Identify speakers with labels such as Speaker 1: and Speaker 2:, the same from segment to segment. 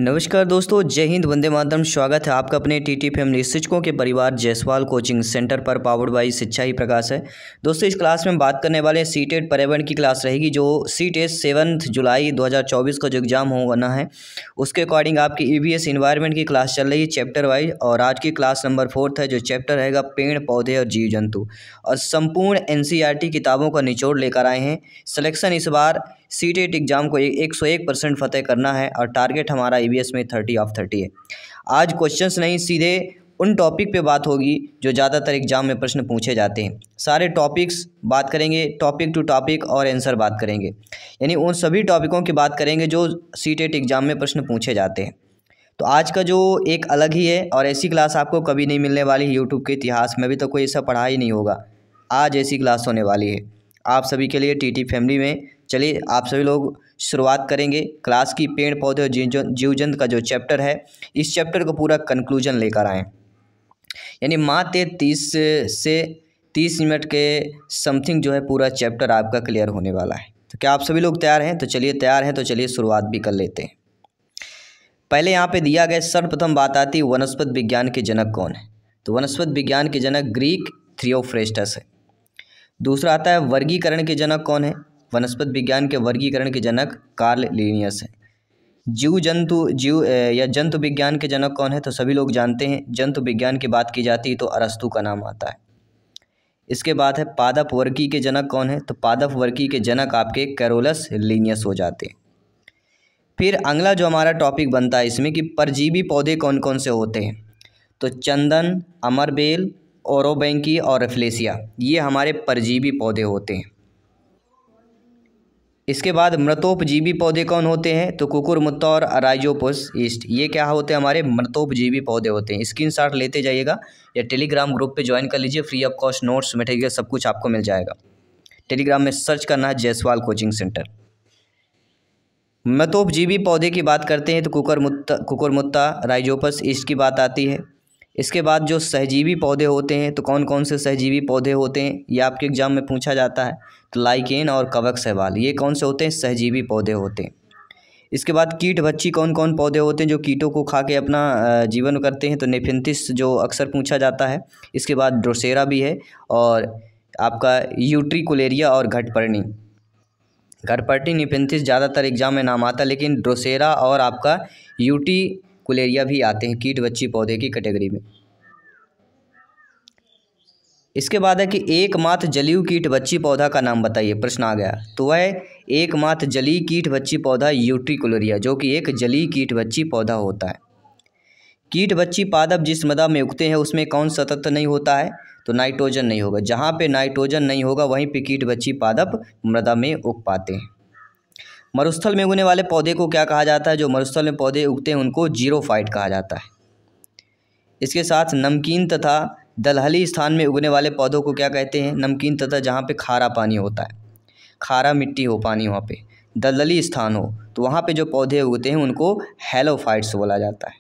Speaker 1: नमस्कार दोस्तों, जय हिंद, वंदे मातरम। स्वागत है आपका अपने टीटी फैमिली शिक्षकों के परिवार जायसवाल कोचिंग सेंटर पर, पावर्ड बाय शिक्षा ही प्रकाश है। दोस्तों, इस क्लास में बात करने वाले सीटेट पर्यावरण की क्लास रहेगी, जो सीटेट 7 जुलाई 2024 का जो एग्ज़ाम होना है उसके अकॉर्डिंग आपकी ईवीएस इन्वायरमेंट की क्लास चल रही है चैप्टर वाइज। और आज की क्लास नंबर 4 है, जो चैप्टर रहेगा पेड़ पौधे और जीव जंतु। और संपूर्ण एनसीईआरटी किताबों का निचोड़ लेकर आए हैं। सिलेक्शन इस बार सीटेट एग्ज़ाम को 101% फतेह करना है और टारगेट हमारा ईवीएस में 30 ऑफ 30 है। आज क्वेश्चंस नहीं, सीधे उन टॉपिक पे बात होगी जो ज़्यादातर एग्जाम में प्रश्न पूछे जाते हैं। सारे टॉपिक्स बात करेंगे, टॉपिक टू टॉपिक और आंसर बात करेंगे, यानी उन सभी टॉपिकों की बात करेंगे जो सीटेट एग्ज़ाम में प्रश्न पूछे जाते हैं। तो आज का जो एक अलग ही है और ऐसी क्लास आपको कभी नहीं मिलने वाली है। यूट्यूब के इतिहास में भी तो कोई ऐसा पढ़ा ही नहीं होगा। आज ऐसी क्लास होने वाली है आप सभी के लिए टीटी फैमिली में। चलिए, आप सभी लोग शुरुआत करेंगे क्लास की। पेड़ पौधे और जीव जंतु का जो चैप्टर है, इस चैप्टर को पूरा कंक्लूजन लेकर आएँ, यानी मात्र 30 से 30 मिनट के समथिंग जो है पूरा चैप्टर आपका क्लियर होने वाला है। तो क्या आप सभी लोग तैयार हैं? तो चलिए, तैयार हैं तो चलिए शुरुआत भी कर लेते हैं। पहले यहाँ पे दिया गया, सर्वप्रथम बात आती है वनस्पति विज्ञान के जनक कौन है। तो वनस्पति विज्ञान के जनक ग्रीक थियोफ्रेस्टस है। दूसरा आता है वर्गीकरण के जनक कौन है। वनस्पति विज्ञान के वर्गीकरण के जनक कार्ल लिनियस है। जंतु विज्ञान के जनक कौन है। तो सभी लोग जानते हैं, जंतु विज्ञान की बात की जाती है तो अरस्तु का नाम आता है। इसके बाद है पादप वर्गी के जनक कौन है। तो पादप वर्गी के जनक आपके कैरोलस लिनियस हो जाते हैं। फिर अगला जो हमारा टॉपिक बनता है इसमें कि परजीवी पौधे कौन कौन से होते हैं। तो चंदन, अमरबेल, ओरोबैंकी और रेफ्लेसिया, ये हमारे परजीवी पौधे होते हैं। इसके बाद मृतोपजीवी पौधे कौन होते हैं। तो कुकुरमुत्ता और राइजोपस ईस्ट, ये क्या होते हैं, हमारे मृतोपजीवी पौधे होते हैं। स्क्रीनशॉट लेते जाइएगा या टेलीग्राम ग्रुप पे ज्वाइन कर लीजिए, free of cost notes material सब कुछ आपको मिल जाएगा। टेलीग्राम में सर्च करना है जायसवाल कोचिंग सेंटर। मृतोपजीवी पौधे की बात करते हैं तो कुकुरमुत्ता राइजोपस ईस्ट की बात आती है। इसके बाद जो सहजीवी पौधे होते हैं, तो कौन कौन से सहजीवी पौधे होते हैं, ये आपके एग्जाम में पूछा जाता है। तो लाइकेन और कवक शैवाल, ये कौन से होते हैं, सहजीवी पौधे होते हैं। इसके बाद कीट भक्षी कौन कौन पौधे होते हैं जो कीटों को खा के अपना जीवन करते हैं। तो नेफेंथिस जो अक्सर पूछा जाता है। इसके बाद ड्रोसेरा भी है और आपका यूट्रिकुलेरिया और घटपर्णी नेफेंथिस ज़्यादातर एग्जाम में नाम आता है, लेकिन ड्रोसेरा और आपका यूट्रिकुलेरिया भी आते हैं कीट भक्षी पौधे की कैटेगरी में। इसके बाद है कि एकमात्र जलीय कीट भक्षी पौधा का नाम बताइए, प्रश्न आ गया। तो वह एकमात्र जलीय कीट भक्षी पौधा यूट्रिकुलेरिया, जो कि एक जलीय कीट भक्षी पौधा होता है। कीट भक्षी पादप जिस मृदा में उगते हैं उसमें कौन सा तत्व नहीं होता है। तो नाइट्रोजन नहीं होगा। जहाँ पे नाइट्रोजन नहीं होगा वहीं पे कीट भक्षी पादप मृदा में उग पाते हैं। मरुस्थल में उगने वाले पौधे को क्या कहा जाता है। जो मरुस्थल में पौधे उगते हैं उनको जीरोफाइट कहा जाता है। इसके साथ नमकीन तथा दलहली स्थान में उगने वाले पौधों को क्या कहते हैं। नमकीन तथा जहाँ पे खारा पानी होता है, खारा मिट्टी हो, पानी वहाँ पे दलदली स्थान हो, तो वहाँ पे जो पौधे उगते हैं उनको हेलोफाइट्स बोला जाता है।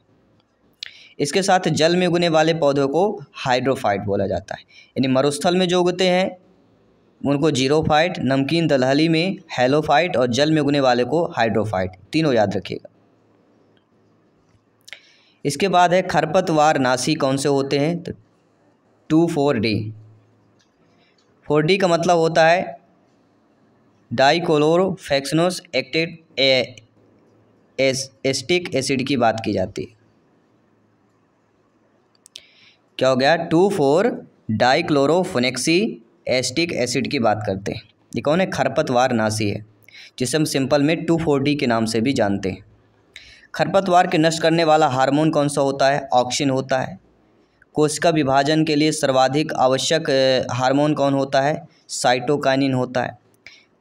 Speaker 1: इसके साथ जल में उगने वाले पौधों को हाइड्रोफाइट बोला जाता है। यानी मरुस्थल में जो उगते हैं उनको जीरोफाइट, नमकीन दलहली में हेलोफाइट और जल में उगने वाले को हाइड्रोफाइट, तीनों याद रखिएगा। इसके बाद है खरपतवार नाशी कौन से होते हैं। तो 2,4-D। 4D का मतलब होता है डाइक्लोरोफेक्सनोस एक्टेड एस्टिक एसिड की बात की जाती है। क्या हो गया, 2,4 डाइक्लोरोफेनेक्सी एस्टिक एसिड की बात करते हैं। ये कौन है, खरपतवार नाशी है, जिसे हम सिंपल में 2,4-D के नाम से भी जानते हैं। खरपतवार के नष्ट करने वाला हार्मोन कौन सा होता है। ऑक्सिन होता है। कोशिका विभाजन के लिए सर्वाधिक आवश्यक हार्मोन कौन होता है। साइटोकाइनिन होता है।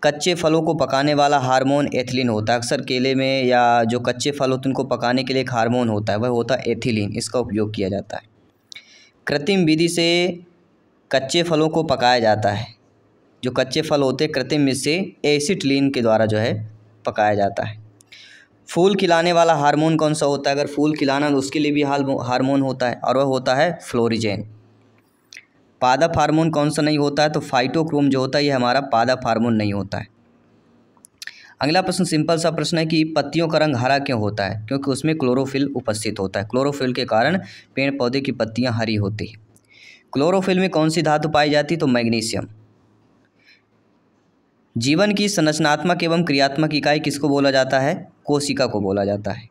Speaker 1: कच्चे फलों को पकाने वाला हार्मोन एथिलीन होता है। अक्सर केले में या जो कच्चे फल होते हैं उनको पकाने के लिए एक हार्मोन होता है, वह होता है एथिलीन, इसका उपयोग किया जाता है। कृत्रिम विधि से कच्चे फलों को पकाया जाता है। जो कच्चे फल होते हैं कृत्रिम विधि से एसिटिलीन के द्वारा जो है पकाया जाता है। फूल खिलाने वाला हार्मोन कौन सा होता है। अगर फूल खिलाना तो उसके लिए भी हार्मोन होता है और वह होता है फ्लोरिजेन। पादप हार्मोन कौन सा नहीं होता है। तो फाइटोक्रोम जो होता है ये हमारा पादप हार्मोन नहीं होता है। अगला प्रश्न सिंपल सा प्रश्न है कि पत्तियों का रंग हरा क्यों होता है? क्योंकि उसमें क्लोरोफिल उपस्थित होता है। क्लोरोफिल के कारण पेड़ पौधे की पत्तियां हरी होती हैं। क्लोरोफिल में कौन सी धातु पाई जाती है? तो मैग्नीशियम। जीवन की संरचनात्मक एवं क्रियात्मक इकाई किसको बोला जाता है? कोशिका को बोला जाता है।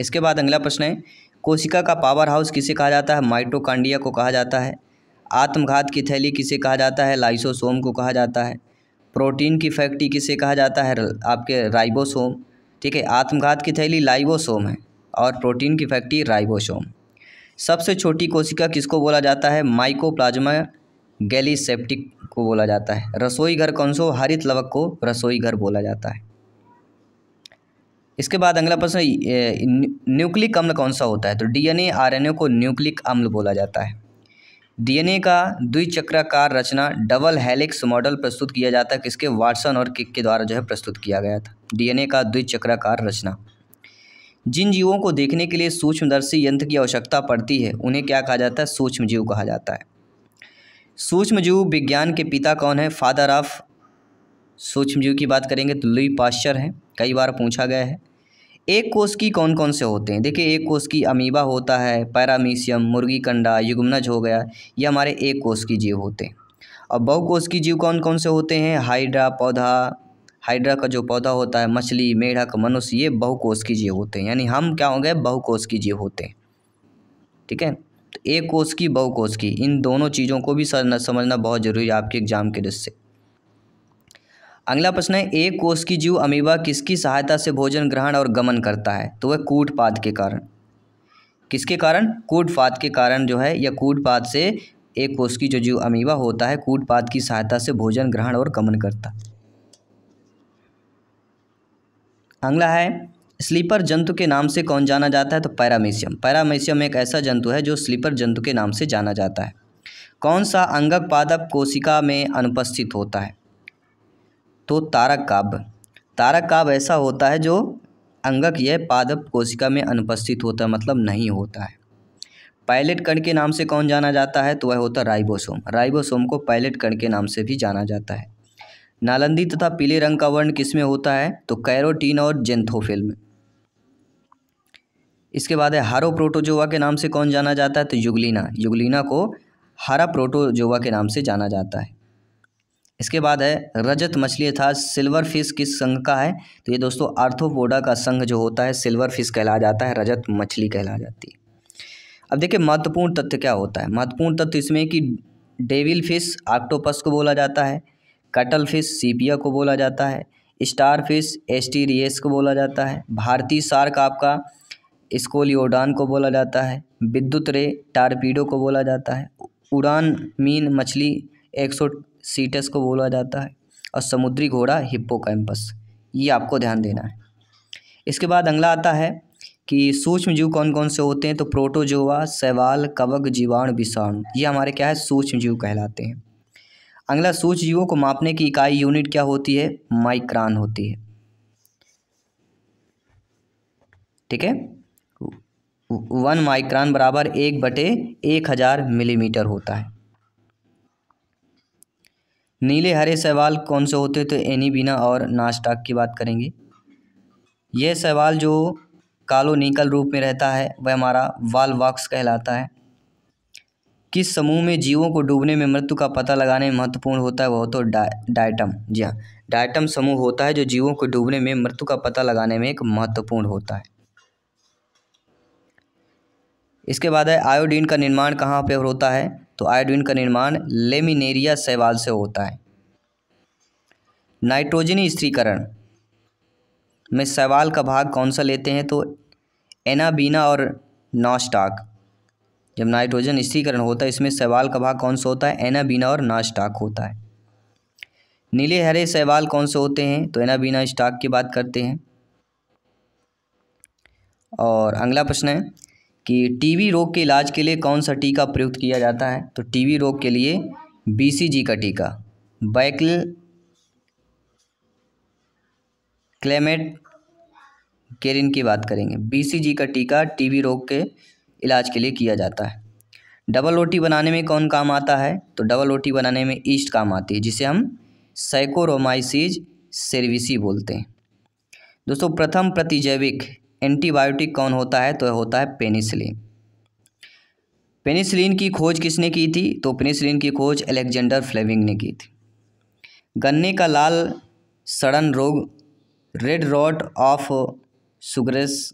Speaker 1: इसके बाद अगला प्रश्न है, कोशिका का पावर हाउस किसे कहा जाता है? माइटोकॉन्ड्रिया को कहा जाता है। आत्मघात की थैली किसे कहा जाता है? लाइसोसोम को कहा जाता है। प्रोटीन की फैक्ट्री किसे कहा जाता है? आपके राइबोसोम। ठीक है, आत्मघात की थैली लाइबोसोम है और प्रोटीन की फैक्ट्री राइबोसोम। सबसे छोटी कोशिका किसको बोला जाता है? माइकोप्लाज्मा गैलीसेप्टिक को बोला जाता है। रसोई घर कौन सा? हरित लवक को रसोई घर बोला जाता है। इसके बाद अगला प्रश्न, न्यूक्लिक अम्ल कौन सा होता है? तो डीएनए आरएनए को न्यूक्लिक अम्ल बोला जाता है। डीएनए का द्विचक्राकार रचना डबल हेलिक्स मॉडल प्रस्तुत किया जाता है किसके? वाटसन और किक के द्वारा जो है प्रस्तुत किया गया था। डीएनए का द्विचक्राकार रचना। जिन जीवों को देखने के लिए सूक्ष्मदर्शी यंत्र की आवश्यकता पड़ती है उन्हें क्या कहा जाता है? सूक्ष्मजीव कहा जाता है। सूक्ष्मजीव विज्ञान के पिता कौन है? फादर ऑफ सूक्ष्मजीव की बात करेंगे तो लुई पाश्चर है, कई बार पूछा गया है। एक कोष की कौन कौन से होते हैं? देखिए, एक कोष की अमीबा होता है, पैरामीशियम, मुर्गी कंडा, युग्मनज हो गया, ये हमारे एक कोष की जीव होते हैं। और बहुकोष की जीव कौन कौन से होते हैं? हाइड्रा पौधा, हाइड्रा का जो पौधा होता है, मछली, मेढक, मनुष्य, ये बहुकोष की जीव होते हैं। यानी हम क्या हो गए? बहुकोष की जीव होते हैं। ठीक है, तो एक कोष की, बहुकोष की, इन दोनों चीज़ों को भी समझना बहुत जरूरी है आपके एग्जाम के दृष्टि से। अगला प्रश्न है, एक कोष की जीव अमीबा किसकी सहायता से भोजन ग्रहण और गमन करता है? तो वह कूटपाद के कारण। किसके कारण? कूटपाद के कारण जो है, या कूटपाद से एक कोष की जो जीव अमीबा होता है कूटपाद की सहायता से भोजन ग्रहण और गमन करता। अगला है, स्लीपर जंतु के नाम से कौन जाना जाता है? तो पैरामीशियम। पैरामीशियम एक ऐसा जंतु है जो स्लीपर जंतु के नाम से जाना जाता है। कौन सा अंगक पादप कोशिका में अनुपस्थित होता है? तो तारक काव्य। तारक काव्य ऐसा होता है जो अंगक यह पादप कोशिका में अनुपस्थित होता है, मतलब नहीं होता है। पायलेट कण के नाम से कौन जाना जाता है? तो वह होता है राइबोसोम। राइबोसोम को पायलेट कण के नाम से भी जाना जाता है। नालंदी तथा पीले रंग का वर्ण किसमें होता है? तो कैरोटीन और जेंथोफिल में। इसके बाद है, हारो प्रोटोजोआ के नाम से कौन जाना जाता है? तो युगलिना। युगलिना को हारा प्रोटोजोआ के नाम से जाना जाता है। इसके बाद है, रजत मछली अर्थात सिल्वर फिश किस संघ का है? तो ये दोस्तों आर्थ्रोपोडा का संघ जो होता है सिल्वर फिश कहला जाता है, रजत मछली कहला जाती है। अब देखिए, महत्वपूर्ण तथ्य क्या होता है? महत्वपूर्ण तथ्य इसमें कि डेविल फिश ऑक्टोपस को बोला जाता है, कटल फिश सीपिया को बोला जाता है, स्टार फिश एस्टीरियस को बोला जाता है, भारतीय शार्क आपका स्कोलियोडान को बोला जाता है, विद्युत रे टारपीडो को बोला जाता है, उड़ान मीन मछली एक्सोसीटस को बोला जाता है, और समुद्री घोड़ा हिप्पोकैम्पस। ये आपको ध्यान देना है। इसके बाद अगला आता है कि सूक्ष्म जीव कौन कौन से होते हैं? तो प्रोटोजोआ, शैवाल, कवक, जीवाणु, विषाणु, ये हमारे क्या है? सूक्ष्म जीव कहलाते हैं। अगला, सूक्ष्म जीवों को मापने की इकाई यूनिट क्या होती है? माइक्रान होती है। ठीक है, 1 माइक्रान बराबर 1/1000 मिलीमीटर होता है। नीले हरे शैवाल कौन से होते हैं? तो एनीबीना और नास्टाक की बात करेंगे। यह शैवाल जो कालोनिकल रूप में रहता है वह हमारा वालवॉक्स कहलाता है। किस समूह में जीवों को डूबने में मृत्यु का पता लगाने में महत्वपूर्ण होता है? वह तो डायटम। जी हाँ, डायटम समूह होता है जो जीवों को डूबने में मृत्यु का पता लगाने में एक महत्वपूर्ण होता है। इसके बाद है, आयोडीन का निर्माण कहाँ पर होता है? तो आयोडीन का निर्माण लेमिनेरिया शैवाल से होता है। नाइट्रोजनी स्थिरीकरण में शैवाल का भाग कौन सा लेते हैं? तो एनाबीना और नास्टाक। जब नाइट्रोजन स्थिरीकरण होता है इसमें शैवाल का भाग कौन सा होता है? एनाबीना और नास्टाक होता है। नीले हरे शैवाल कौन से होते हैं? तो एनाबीना स्टाक की बात करते हैं। और अगला प्रश्न है कि टीबी रोग के इलाज के लिए कौन सा टीका प्रयुक्त किया जाता है? तो टीबी रोग के लिए बीसीजी का टीका, बैक्ल क्लेमेट केरिन की बात करेंगे। बीसीजी का टीका टीबी रोग के इलाज के लिए किया जाता है। डबल रोटी बनाने में कौन काम आता है? तो डबल रोटी बनाने में ईस्ट काम आती है, जिसे हम सैकोरोमाइसीज सेरेविसी बोलते हैं। दोस्तों प्रथम प्रतिजैविक एंटीबायोटिक कौन होता है? तो यह होता है पेनिसिलिन। पेनिसिलिन की खोज किसने की थी? तो पेनिसिलिन की खोज अलेक्जेंडर फ्लेमिंग ने की थी। गन्ने का लाल सड़न रोग रेड रॉट ऑफ सुगरेस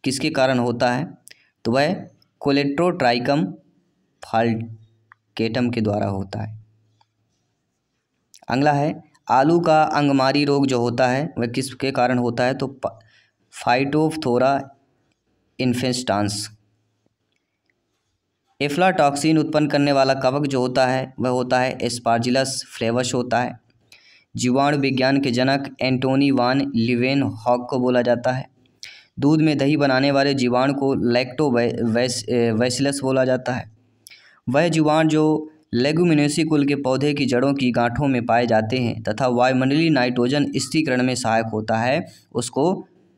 Speaker 1: किसके कारण होता है? तो वह कोलेट्रोट्राइकम फाल्केटम के द्वारा होता है। अगला है आलू का अंगमारी रोग जो होता है वह किसके कारण होता है? तो फाइटोफथोरा इन्फेस्टांस। एफ्लाटॉक्सिन उत्पन्न करने वाला कवक जो होता है वह होता है एस्पार्जिलस फ्लेवस होता है। जीवाणु विज्ञान के जनक एंटोनी वान लीवेनहॉक को बोला जाता है। दूध में दही बनाने वाले जीवाणु को लैक्टोबैसिलस बोला जाता है। वह जीवाणु जो लेगुमिनेसी कुल के पौधे की जड़ों की गांठों में पाए जाते हैं तथा वायुमंडलीय नाइट्रोजन स्थिरीकरण में सहायक होता है उसको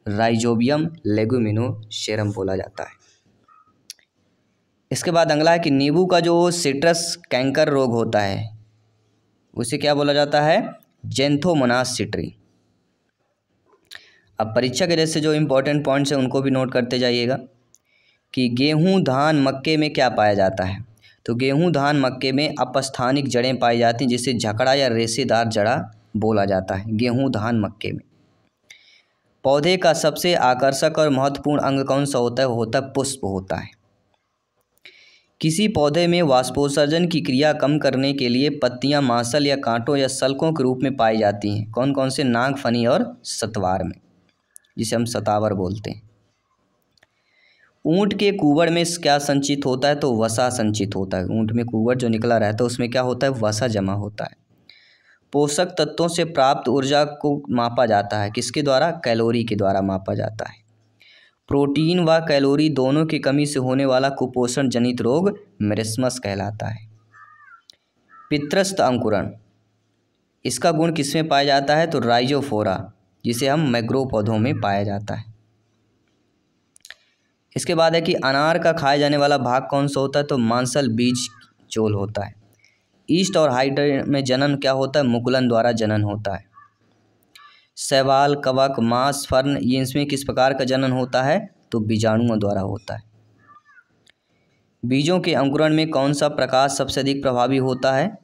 Speaker 1: राइजोबियम लेगुमिनोसेरम बोला जाता है। इसके बाद अगला है कि नींबू का जो सिट्रस कैंकर रोग होता है उसे क्या बोला जाता है? जेंथोमोनास सिट्री। अब परीक्षा के जैसे जो इम्पोर्टेंट पॉइंट्स हैं उनको भी नोट करते जाइएगा कि गेहूं धान मक्के में क्या पाया जाता है? तो गेहूं धान मक्के में अपस्थानिक जड़ें पाई जाती हैं जिसे झकड़ा या रेशेदार जड़ा बोला जाता है गेहूं धान मक्के में। पौधे का सबसे आकर्षक और महत्वपूर्ण अंग कौन सा होता है? वो होता है पुष्प होता है। किसी पौधे में वाष्पोत्सर्जन की क्रिया कम करने के लिए पत्तियां मांसल या कांटों या सल्कों के रूप में पाई जाती हैं। कौन कौन से? नागफनी और सतवार में, जिसे हम सतावर बोलते हैं। ऊंट के कुबड़ में क्या संचित होता है? तो वसा संचित होता है। ऊंट में कुबड़ जो निकला रहता है उसमें क्या होता है? वसा जमा होता है। पोषक तत्वों से प्राप्त ऊर्जा को मापा जाता है किसके द्वारा? कैलोरी के द्वारा मापा जाता है। प्रोटीन व कैलोरी दोनों की कमी से होने वाला कुपोषण जनित रोग मेरिस्मस कहलाता है। पित्रस्थ अंकुरण, इसका गुण किसमें पाया जाता है? तो राइजोफोरा, जिसे हम मैग्रो पौधों में पाया जाता है। इसके बाद है कि अनार का खाया जाने वाला भाग कौन सा होता है? तो मांसल बीज चोल होता है। ईस्ट और हाइड्रेट में जनन क्या होता है? मुकुलन द्वारा जनन होता है। शैवाल, कवक, मांस, फर्न ये इसमें किस प्रकार का जनन होता है? तो बीजाणुओं द्वारा होता है। बीजों के अंकुरण में कौन सा प्रकाश सबसे अधिक प्रभावी होता है?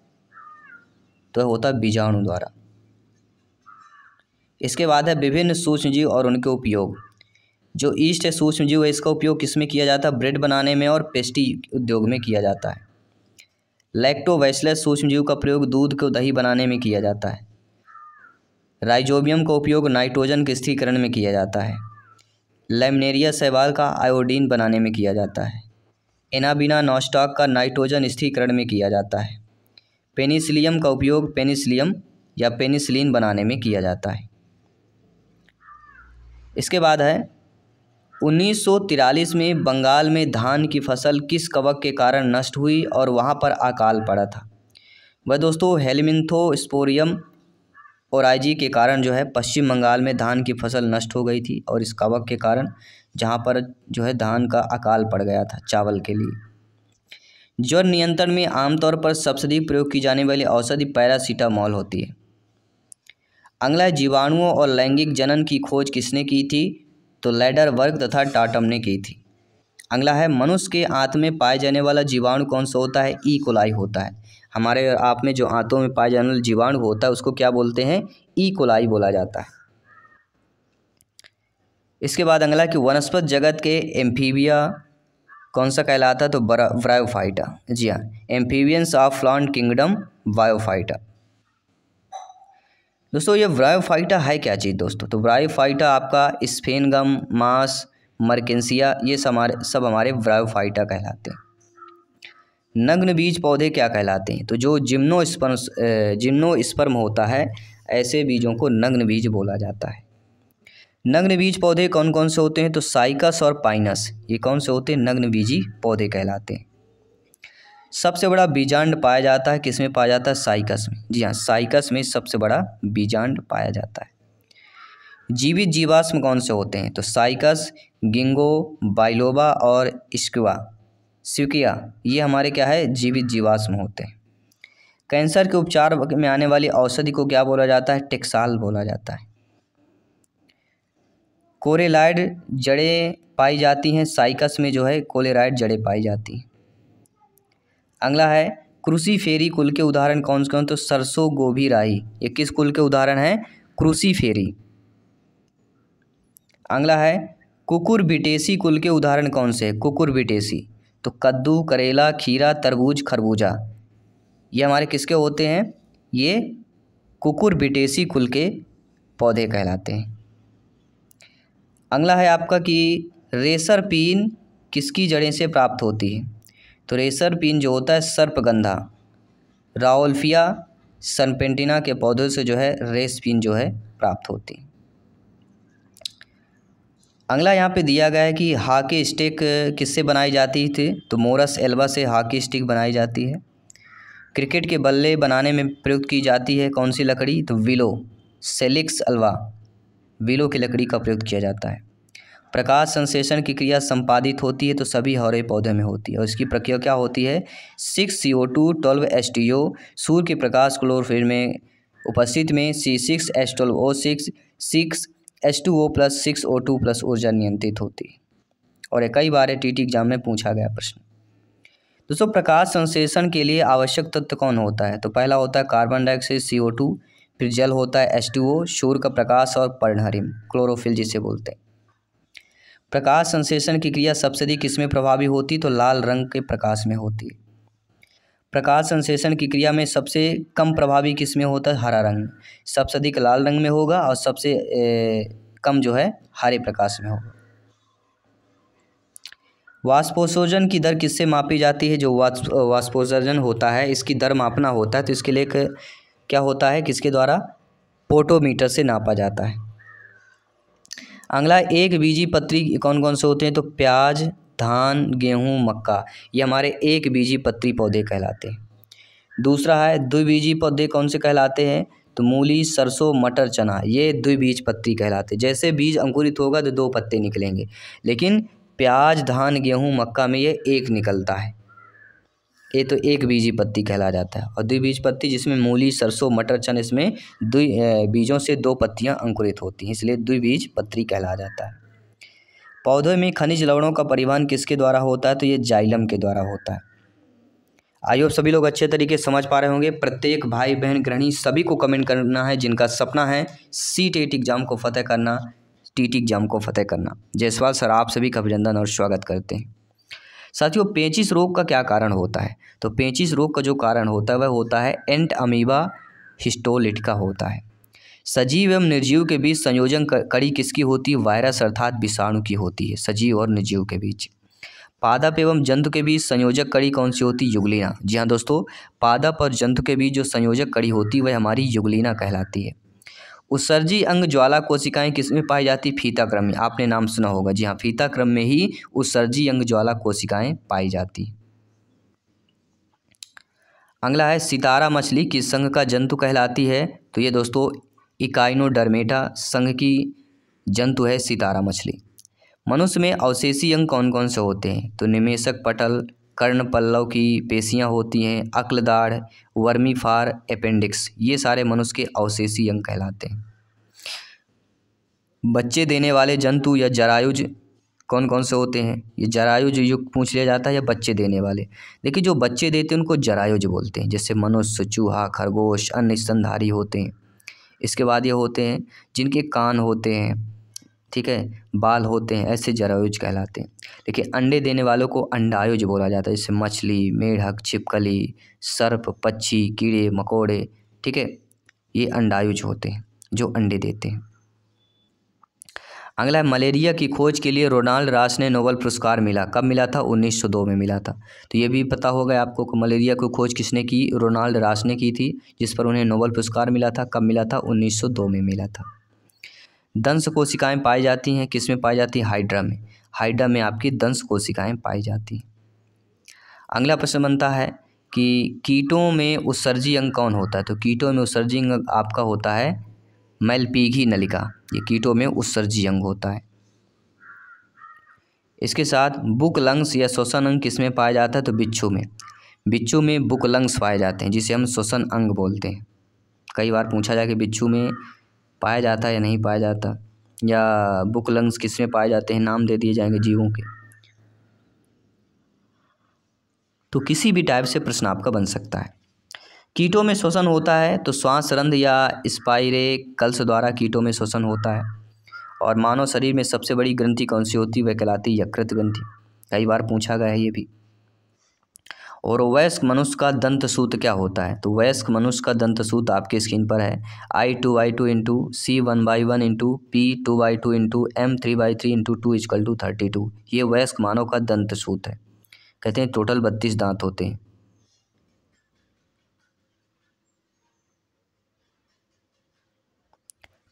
Speaker 1: तो होता है बीजाणु द्वारा। इसके बाद है विभिन्न सूक्ष्मजीव और उनके उपयोग। जो ईस्ट है सूक्ष्मजीव है, इसका उपयोग किसमें किया जाता है? ब्रेड बनाने में और पेस्ट्री उद्योग में किया जाता है। लैक्टोबैसिलस सूक्ष्मजीव का प्रयोग दूध को दही बनाने में किया जाता है। राइजोबियम का उपयोग नाइट्रोजन के स्थिरीकरण में किया जाता है। लैमिनेरिया शैवाल का आयोडीन बनाने में किया जाता है। एनाबिना नॉस्टॉक का नाइट्रोजन स्थिरीकरण में किया जाता है। पेनिसिलियम का उपयोग पेनिसिलियम या पेनिसिलिन बनाने में किया जाता है। इसके बाद है 1943 में बंगाल में धान की फसल किस कवक के कारण नष्ट हुई और वहां पर अकाल पड़ा था? वह दोस्तों हेलमिंथोस्पोरियम ओराइजी के कारण जो है पश्चिम बंगाल में धान की फसल नष्ट हो गई थी और इस कवक के कारण जहां पर जो है धान का अकाल पड़ गया था चावल के लिए। ज्वर नियंत्रण में आमतौर पर सबसे अधिक प्रयोग की जाने वाली औषधि पैरासीटामोल होती है। अगला जीवाणुओं और लैंगिक जनन की खोज किसने की थी? तो लैडरवर्ग तथा टाटम ने की थी। अगला है मनुष्य के आंत में पाए जाने वाला जीवाणु कौन सा होता है? ई कोलाई होता है। हमारे आप में जो आंतों में पाए जाने वाला जीवाणु होता है उसको क्या बोलते हैं? ई कोलाई बोला जाता है। इसके बाद अगला कि वनस्पत जगत के एम्फीबिया कौन सा कहलाता है? तो ब्रायोफाइटा। जी हाँ, amphibians of plant kingdom Bryophyta. दोस्तों ये ब्रायोफाइटा है क्या चीज़ दोस्तों? तो ब्रायोफाइटा आपका स्फेनगम, मास, मर्केंसिया ये सब हमारे ब्रायोफाइटा कहलाते हैं। नग्न बीज पौधे क्या कहलाते हैं? तो जो जिम्नोस्पर्म होता है ऐसे बीजों को नग्न बीज बोला जाता है। नग्न बीज पौधे कौन कौन से होते हैं? तो साइकस और पाइनस ये कौन से होते हैं? नग्न बीजी पौधे कहलाते हैं। सबसे बड़ा बीजांड पाया जाता है किसमें पाया जाता है? साइकस में। जी हाँ, साइकस में सबसे बड़ा बीजांड पाया जाता है। जीवित जीवाश्म कौन से होते हैं? तो साइकस, गिंगो, बाइलोबा और स्क्विया ये हमारे क्या है? जीवित जीवाश्म होते हैं। कैंसर के उपचार में आने वाली औषधि को क्या बोला जाता है? टेक्साल बोला जाता है। कोलेराइड जड़ें पाई जाती हैं, साइकस में जो है कोलेराइड जड़ें पाई जाती हैं। अगला है क्रूसीफेरी कुल के उदाहरण कौन कौन? तो सरसों, गोभी, राई, ये किस कुल के उदाहरण हैं? क्रूसीफेरी। अगला है कुकुरबिटेसी कुल के उदाहरण कौन से? कुकुरबिटेसी, तो कद्दू, करेला, खीरा, तरबूज, खरबूजा, ये हमारे किसके होते हैं? ये कुकुरबिटेसी कुल के पौधे कहलाते हैं। अगला है आपका कि रेसरपीन किसकी जड़ें से प्राप्त होती है? तो रेसरपीन जो होता है सर्पगंधा, राओल्फिया सरपेंटिना के पौधों से जो है रेसपीन जो है प्राप्त होती है। अगला यहाँ पे दिया गया है कि हॉकी स्टिक किससे बनाई जाती थी? तो मोरस एल्वा से हॉकी स्टिक बनाई जाती है। क्रिकेट के बल्ले बनाने में प्रयुक्त की जाती है कौन सी लकड़ी? तो विलो, सेलिक्स अल्वा, विलो की लकड़ी का प्रयोग किया जाता है। प्रकाश संश्लेषण की क्रिया संपादित होती है तो सभी हरे पौधे में होती है और इसकी प्रक्रिया क्या होती है? 6CO2 12H2O सूर्य के प्रकाश क्लोरोफिल में उपस्थित में C6H12O6 6H2O + 6O2 + ऊर्जा नियंत्रित होती है। और ये कई बार TT एग्जाम में पूछा गया प्रश्न। दोस्तों प्रकाश संश्लेषण के लिए आवश्यक तत्व कौन होता है? तो पहला होता है कार्बन डाइऑक्साइड CO2, फिर जल होता है H2O, सूर्य का प्रकाश और पर्णहरिम क्लोरोफिल जिसे बोलते हैं। प्रकाश संश्लेषण की क्रिया सबसे अधिक किसमें प्रभावी होती? तो लाल रंग के प्रकाश में होती है। प्रकाश संश्लेषण की क्रिया में सबसे कम प्रभावी किसमें होता है? हरा रंग, सबसे अधिक लाल रंग में होगा और सबसे कम जो है हरे प्रकाश में होगा। वाष्पोत्सर्जन की दर किससे मापी जाती है? जो वाष्पोत्सर्जन होता है इसकी दर मापना होता है तो इसके लिए क्या होता है? किसके द्वारा? पोटोमीटर से नापा जाता है। अगला एक बीजी पत्री कौन कौन से होते हैं? तो प्याज, धान, गेहूँ, मक्का, ये हमारे एक बीजी पत्री पौधे कहलाते हैं। दूसरा है द्विबीजी पौधे कौन से कहलाते हैं? तो मूली, सरसों, मटर, चना, ये द्विबीज पत्री कहलाते हैं। जैसे बीज अंकुरित होगा तो 2 पत्ते निकलेंगे, लेकिन प्याज, धान, गेहूँ, मक्का में ये एक निकलता है, ये तो एक बीजी पत्ती कहला जाता है। और द्विबीज पत्ती जिसमें मूली, सरसों, मटर, चना, इसमें बीजों से 2 पत्तियां अंकुरित होती हैं, इसलिए द्विबीज पत्री कहला जाता है। पौधे में खनिज लवणों का परिवहन किसके द्वारा होता है? तो ये जाइलम के द्वारा होता है। आई होप सभी लोग अच्छे तरीके से समझ पा रहे होंगे। प्रत्येक भाई बहन गृहिणी सभी को कमेंट करना है जिनका सपना है CTET एग्जाम को फतेह करना, TT एग्जाम को फतेह करना। जायसवाल सर आप सभी का अभिनंदन और स्वागत करते हैं। साथियों पेचिश रोग का क्या कारण होता है? तो पेचिश रोग का जो कारण होता है वह होता है एंट अमीबा हिस्टोलिटिका होता है। सजीव एवं निर्जीव के बीच संयोजन कड़ी किसकी होती है? वायरस अर्थात विषाणु की होती है, सजीव और निर्जीव के बीच। पादप एवं जंतु के बीच संयोजक कड़ी कौन सी होती है? युगलिना। जी हाँ दोस्तों, पादप और जंतु के बीच जो संयोजक कड़ी होती है वह हमारी युगलिना कहलाती है। उत्सर्जी अंग ज्वाला कोशिकाएं किसमें पाई जाती? फीता क्रम में, आपने नाम सुना होगा। जी हाँ, फीता क्रम में ही उत्सर्जी अंग ज्वाला कोशिकाएं पाई जाती। अगला है सितारा मछली किस संघ का जंतु कहलाती है? तो ये दोस्तों इकाइनोडर्मेटा संघ की जंतु है सितारा मछली। मनुष्य में अवशेषी अंग कौन कौन से होते हैं? तो निमेषक पटल, कर्ण पल्लव की पेशियां होती हैं, अक्लदाढ़, वर्मीफार, अपेंडिक्स, ये सारे मनुष्य के अवशेषी अंग कहलाते हैं। बच्चे देने वाले जंतु या जरायुज कौन कौन से होते हैं? ये जरायुज युक्त पूछ लिया जाता है या बच्चे देने वाले। देखिए जो बच्चे देते हैं उनको जरायुज बोलते हैं, जैसे मनुष्य, चूहा, खरगोश, अन्य स्तनधारी होते हैं। इसके बाद ये होते हैं जिनके कान होते हैं, ठीक है, बाल होते हैं, ऐसे जरायुज कहलाते हैं। देखिए अंडे देने वालों को अंडायुज बोला जाता है, जैसे मछली, मेढक, छिपकली, सर्प, पक्षी, कीड़े मकोड़े, ठीक है, ये अंडायुज होते हैं जो अंडे देते हैं। अगला है मलेरिया की खोज के लिए रोनाल्ड रास ने नोबेल पुरस्कार मिला, कब मिला था? 1902 में मिला था। तो ये भी पता होगा आपको कि मलेरिया की खोज किसने की? रोनाल्ड रास ने की थी, जिस पर उन्हें नोबेल पुरस्कार मिला था। कब मिला था? 1902 में मिला था। दंश कोशिकाएं पाई जाती हैं किस में पाई जाती है? हाइड्रा में। हाइड्रा में आपकी दंश कोशिकाएं पाई जाती हैं। अगला प्रश्न बनता है कि कीटों में उत्सर्जी अंग कौन होता है? तो कीटों में उत्सर्जी अंग आपका होता है मैल्पीघी नलिका, ये कीटों में उत्सर्जी अंग होता है। इसके साथ बुक लंग्स या श्वसन अंग किस में पाया जाता है? तो बिच्छू में। बिच्छू में बुक लंग्स पाए जाते हैं जिसे हम श्वसन अंग बोलते हैं। कई बार पूछा जाए कि बिच्छू में पाया जाता है या नहीं पाया जाता, या बुक लंग्स किस में पाए जाते हैं, नाम दे दिए जाएंगे जीवों के। तो किसी भी टाइप से प्रश्न आपका बन सकता है। कीटों में श्वसन होता है तो श्वास रंध्र या स्पाइरेकल्स द्वारा कीटों में श्वसन होता है। और मानव शरीर में सबसे बड़ी ग्रंथि कौन सी होती है? वह कहलाती यकृत ग्रंथि। कई बार पूछा गया है ये भी। और वयस्क मनुष्य का दंत सूत्र क्या होता है? तो वयस्क मनुष्य का दंत सूत्र आपके स्क्रीन पर है I2/2 into C1/1 into P2/2 into M3/3 into 2=32। ये वयस्क मानव का दंत सूत्र है। कहते हैं टोटल 32 दांत होते हैं।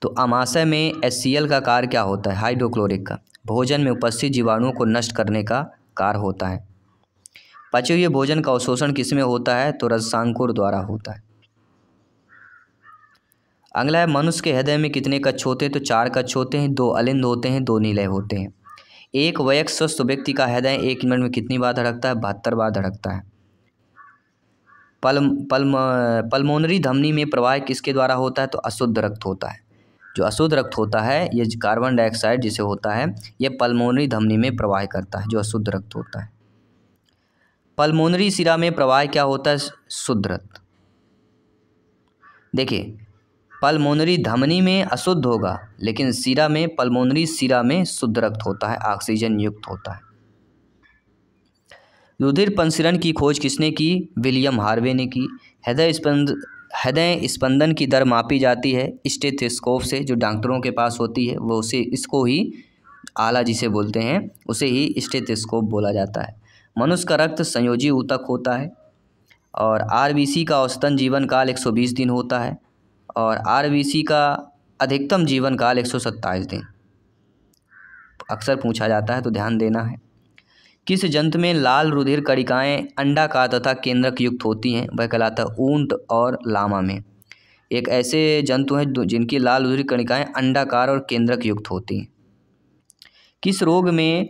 Speaker 1: तो अमाशय में HCl का कार्य क्या होता है? हाइड्रोक्लोरिक का भोजन में उपस्थित जीवाणुओं को नष्ट करने का कार्य होता है। पचे हुए भोजन का अवशोषण किसमें होता है? तो रसांकुर द्वारा होता है। अगला है मनुष्य के हृदय में कितने कक्ष होते हैं? तो 4 कक्ष होते हैं, 2 अलिंद होते हैं, 2 निलय होते हैं। एक वयस्क स्वस्थ व्यक्ति का हृदय 1 मिनट में कितनी बार धड़कता है? 72 बार धड़कता है। पल्मोनरी धमनी में प्रवाह किसके द्वारा होता है? तो अशुद्ध रक्त होता है। जो अशुद्ध रक्त होता है ये कार्बन डाइऑक्साइड जिसे होता है ये पल्मोनरी धमनी में प्रवाह करता है, जो अशुद्ध रक्त होता है। पल्मोनरी शिरा में प्रवाह क्या होता है? शुद्ध रक्त। देखिए पल्मोनरी धमनी में अशुद्ध होगा लेकिन शिरा में, पल्मोनरी शिरा में शुद्ध रक्त होता है, ऑक्सीजन युक्त होता है। रुधिर पंसरण की खोज किसने की? विलियम हार्वे ने की। हृदय स्पंदन की दर मापी जाती है स्टेथोस्कोप से, जो डॉक्टरों के पास होती है वो उसे, इसको ही आला जिसे बोलते हैं उसे ही स्टेथोस्कोप बोला जाता है। मनुष्य का रक्त संयोजी ऊतक होता है। और आरबीसी का औसतन जीवन काल 120 दिन होता है और आरबीसी का अधिकतम जीवन काल 127 दिन। अक्सर पूछा जाता है तो ध्यान देना है। किस जंतु में लाल रुधिर कणिकाएं अंडाकार तथा केंद्रक युक्त होती हैं? वह कहलाता है ऊंट और लामा में। एक ऐसे जंतु हैं जिनकी लाल रुधिर कणिकाएं अंडाकार और केंद्रक युक्त होती हैं। किस रोग में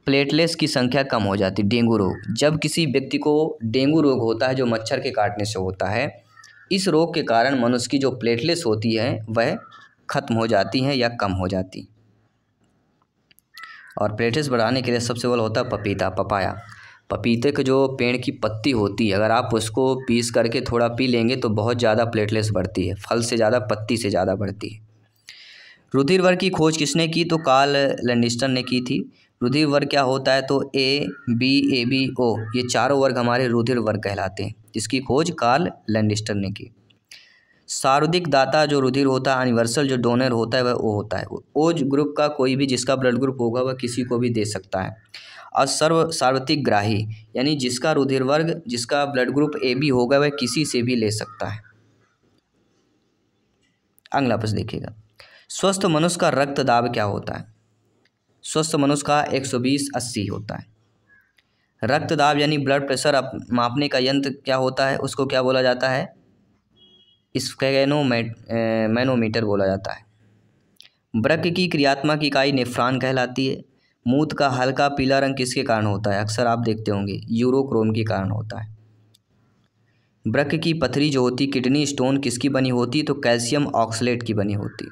Speaker 1: प्लेटलेट्स की संख्या कम हो जाती है? डेंगू रोग। जब किसी व्यक्ति को डेंगू रोग होता है जो मच्छर के काटने से होता है, इस रोग के कारण मनुष्य की जो प्लेटलेट्स होती है वह खत्म हो जाती हैं या कम हो जाती। और प्लेटलेट्स बढ़ाने के लिए सबसे बड़ा होता है पपाया। पपीते के जो पेड़ की पत्ती होती है अगर आप उसको पीस करके थोड़ा पी लेंगे तो बहुत ज़्यादा प्लेटलेट्स बढ़ती है, फल से ज़्यादा पत्ती से ज़्यादा बढ़ती है। रुधिर वर्ग की खोज किसने की? तो कार्ल लैंडिस्टर ने की थी। रुधिर वर्ग क्या होता है? तो A B AB O ये चारों वर्ग हमारे रुधिर वर्ग कहलाते हैं, जिसकी खोज कार्ल लैंडिस्टर ने की। सार्वधिक दाता जो रुधिर होता है, यूनिवर्सल जो डोनर होता है वह O होता है। O ग्रुप का कोई भी जिसका ब्लड ग्रुप होगा वह किसी को भी दे सकता है। और सार्वत्रिक ग्राही यानी जिसका रुधिर वर्ग, जिसका ब्लड ग्रुप AB होगा वह किसी से भी ले सकता है। अगला प्रश्न देखिएगा, स्वस्थ मनुष्य का रक्त दाब क्या होता है? स्वस्थ मनुष्य का 120/80 होता है। रक्त दाब यानी ब्लड प्रेशर मापने का यंत्र क्या होता है? उसको क्या बोला जाता है? मैनोमीटर बोला जाता है। वृक्क की क्रियात्मक इकाई नेफ्रॉन कहलाती है। मूत्र का हल्का पीला रंग किसके कारण होता है? अक्सर आप देखते होंगे यूरोक्रोम के कारण होता है। वृक्क की पथरी जो होती, किडनी स्टोन किसकी बनी होती? तो कैल्शियम ऑक्सलेट की बनी होती।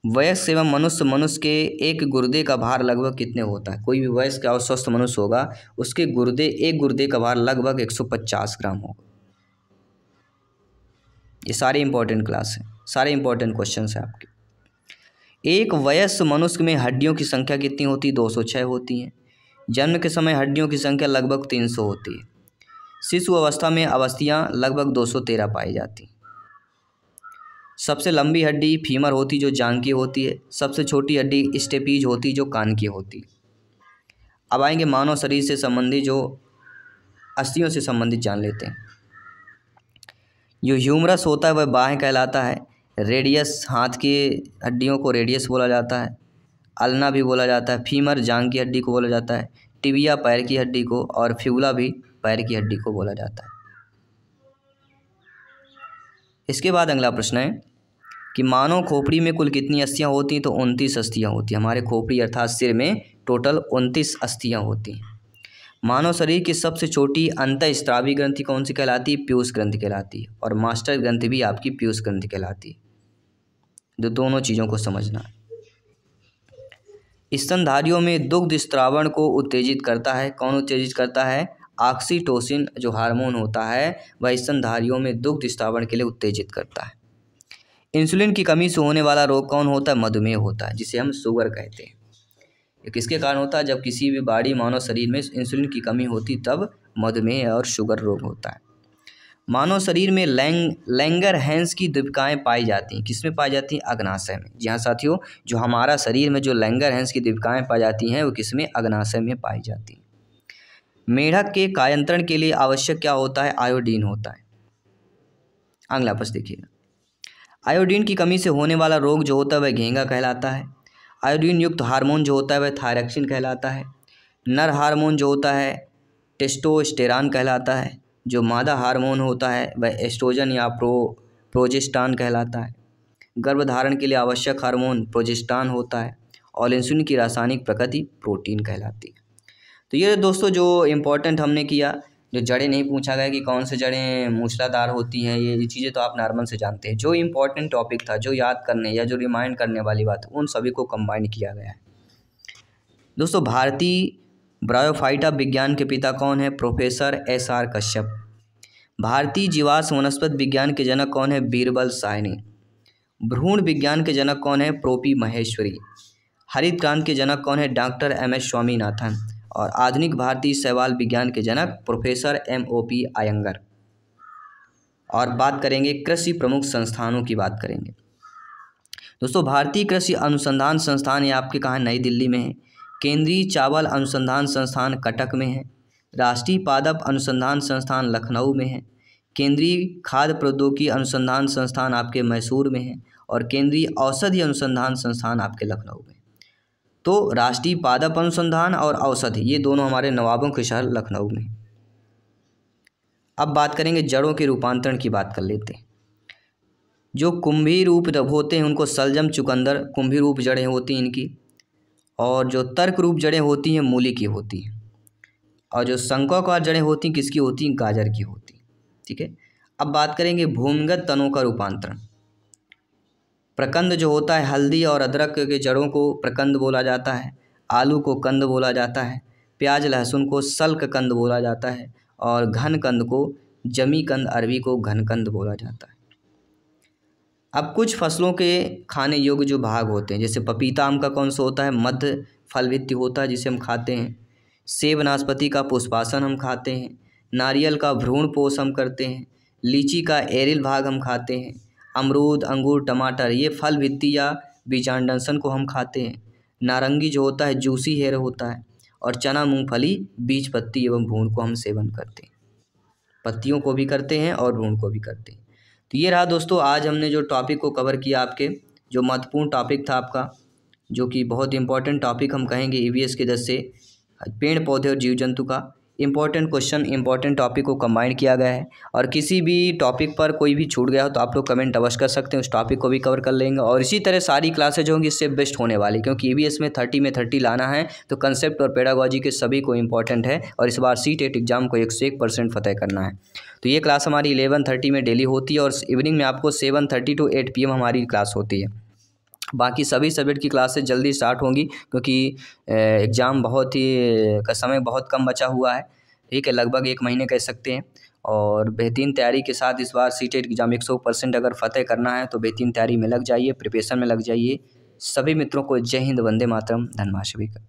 Speaker 1: वयस्क एवं मनुष्य के एक गुर्दे का भार लगभग कितने होता है? कोई भी वयस्क और स्वस्थ मनुष्य होगा उसके एक गुर्दे का भार लगभग 150 ग्राम होगा। ये सारे इंपॉर्टेंट क्लास हैं, सारे इंपॉर्टेंट क्वेश्चंस हैं आपके। एक वयस्क मनुष्य में हड्डियों की संख्या कितनी होती है? 206 होती हैं। जन्म के समय हड्डियों की संख्या लगभग 300 होती है। शिशु अवस्था में अवस्थियाँ लगभग 213 पाई जाती। सबसे लंबी हड्डी फीमर होती जो जांघ की होती है। सबसे छोटी हड्डी स्टेपीज होती जो कान की होती। अब आएंगे मानव शरीर से संबंधित जो अस्थियों से संबंधित जान लेते हैं। जो ह्यूमरस होता है वह बाहें कहलाता है। रेडियस हाथ की हड्डियों को रेडियस बोला जाता है। अल्ना भी बोला जाता है। फीमर जांघ की हड्डी को बोला जाता है। टिबिया पैर की हड्डी को, और फ्यूला भी पैर की हड्डी को बोला जाता है। इसके बाद अगला प्रश्न है कि मानव खोपड़ी में कुल कितनी अस्थियां होती हैं? तो 29 अस्थियां होती हैं। हमारे खोपड़ी अर्थात सिर में टोटल 29 अस्थियां होती हैं। मानव शरीर की सबसे छोटी अंतःस्रावी ग्रंथि कौन सी कहलाती है? पीयूष ग्रंथि कहलाती है। और मास्टर ग्रंथि भी आपकी पीयूष ग्रंथि कहलाती है। दोनों चीज़ों को समझना। स्तनधारियों में दुग्ध स्त्रावण को उत्तेजित करता है। कौन उत्तेजित करता है? ऑक्सीटोसिन जो हार्मोन होता है वह स्तनधारियों में दुग्ध स्त्रावण के लिए उत्तेजित करता है। इंसुलिन की कमी से होने वाला रोग कौन होता है? मधुमेह होता है, जिसे हम शुगर कहते हैं। ये किसके कारण होता है? जब किसी भी बॉडी मानव शरीर में इंसुलिन की कमी होती तब मधुमेह और शुगर रोग होता है। मानव शरीर में लैंगरहैंस की दीपिकाएँ पाई जाती हैं। किसमें पाई जाती हैं? अग्नाशय में। जी हाँ साथियों, जो हमारा शरीर में जो लैंगरहैंस की दीपिकाएँ पाई जाती हैं वो किसमें? अग्नाशय में पाई जाती हैं। मेढक के कायांतरण के लिए आवश्यक क्या होता है? आयोडीन होता है। अगला प्रश्न देखिएगा। आयोडीन की कमी से होने वाला रोग जो होता है वह घेंगा कहलाता है। आयोडीन युक्त हार्मोन जो होता है वह थायरॉक्सिन कहलाता है। नर हार्मोन जो होता है टेस्टोस्टेरॉन कहलाता है। जो मादा हार्मोन होता है वह एस्ट्रोजन या प्रोजेस्टेरॉन कहलाता है। गर्भधारण के लिए आवश्यक हार्मोन प्रोजेस्टेरॉन होता है। और इंसुलिन की रासायनिक प्रकृति प्रोटीन कहलाती है। तो ये दोस्तों जो इम्पोर्टेंट हमने किया, जो जड़ें नहीं पूछा गया कि कौन से जड़ें मूसलाधार होती हैं, ये चीज़ें तो आप नॉर्मल से जानते हैं। जो इम्पोर्टेंट टॉपिक था, जो याद करने या जो रिमाइंड करने वाली बात, उन सभी को कंबाइन किया गया है। दोस्तों भारतीय ब्रायोफाइटा विज्ञान के पिता कौन है? Professor SR Kashyap. भारतीय जीवाश्म वनस्पति विज्ञान के जनक कौन है? बीरबल साहनी। भ्रूण विज्ञान के जनक कौन है? प्रोपी महेश्वरी। हरित क्रांति के जनक कौन है? Doctor MS Swaminathan. और आधुनिक भारतीय शैवाल विज्ञान के जनक प्रोफेसर MOP अयंगर। और बात करेंगे कृषि प्रमुख संस्थानों की बात करेंगे। दोस्तों भारतीय कृषि अनुसंधान संस्थान ये आपके कहाँ? नई दिल्ली में है। केंद्रीय चावल अनुसंधान संस्थान कटक में है। राष्ट्रीय पादप अनुसंधान संस्थान लखनऊ में है। केंद्रीय खाद्य प्रौद्योगिकी अनुसंधान संस्थान आपके मैसूर में है। और केंद्रीय औषधि अनुसंधान संस्थान आपके लखनऊ में। तो राष्ट्रीय पादप अनुसंधान और औषधि ये दोनों हमारे नवाबों के शहर लखनऊ में। अब बात करेंगे जड़ों के रूपांतरण की बात कर लेते हैं। जो कुंभी रूप होते हैं उनको सलजम चुकंदर कुंभी रूप जड़ें होती हैं इनकी। और जो तर्क रूप जड़ें होती हैं मूली की होती हैं। और जो शंक्वाकार जड़ें होती हैं किसकी होती हैं? गाजर की होती हैं। ठीक है। अब बात करेंगे भूमिगत तनों का रूपांतरण। प्रकंद जो होता है, हल्दी और अदरक के जड़ों को प्रकंद बोला जाता है। आलू को कंद बोला जाता है। प्याज लहसुन को सल्क कंद बोला जाता है। और घन कंद को जमी कंद, अरबी को घनकंद बोला जाता है। अब कुछ फसलों के खाने योग्य जो भाग होते हैं, जैसे पपीता आम का कौन सा होता है? मध्य फल भित्ति होता है जिसे हम खाते हैं। सेब नाशपाती का पुष्पासन हम खाते हैं। नारियल का भ्रूण पोष हम करते हैं। लीची का एरिल भाग हम खाते हैं। अमरूद, अंगूर, टमाटर ये फल भित्ति या बीजांडसन को हम खाते हैं। नारंगी जो होता है जूसी हेयर होता है। और चना मूंगफली बीज पत्ती एवं भ्रूण को हम सेवन करते हैं। पत्तियों को भी करते हैं और भ्रूण को भी करते हैं। तो ये रहा दोस्तों आज हमने जो टॉपिक को कवर किया, आपके जो महत्वपूर्ण टॉपिक था आपका, जो कि बहुत इंपॉर्टेंट टॉपिक हम कहेंगे EVS के दृष्टि से, पेड़ पौधे और जीव जंतु का इंपॉर्टेंट क्वेश्चन, इंपॉर्टेंट टॉपिक को कंबाइन किया गया है। और किसी भी टॉपिक पर कोई भी छूट गया हो तो आप लोग कमेंट अवश्य कर सकते हैं, उस टॉपिक को भी कवर कर लेंगे। और इसी तरह सारी क्लासेज जो होंगी इससे बेस्ट होने वाली, क्योंकि EVS में 30 में 30 लाना है तो कंसेप्ट और पेडागोजी के सभी को इंपॉर्टेंट है। और इस बार CTET एग्जाम को 101% फतेह करना है। तो ये क्लास हमारी 11:30 में डेली होती है और इवनिंग में आपको 7:30 to 8 PM हमारी क्लास होती है। बाकी सभी सब्जेक्ट की क्लासेस जल्दी स्टार्ट होंगी, क्योंकि एग्ज़ाम बहुत ही का समय बहुत कम बचा हुआ है। ठीक है, लगभग 1 महीने कह सकते हैं। और बेहतरीन तैयारी के साथ इस बार CTET एग्ज़ाम 100% अगर फतेह करना है तो बेहतरीन तैयारी में लग जाइए, प्रिपरेशन में लग जाइए। सभी मित्रों को जय हिंद, वंदे मातरम, धन्यवाद सभी का।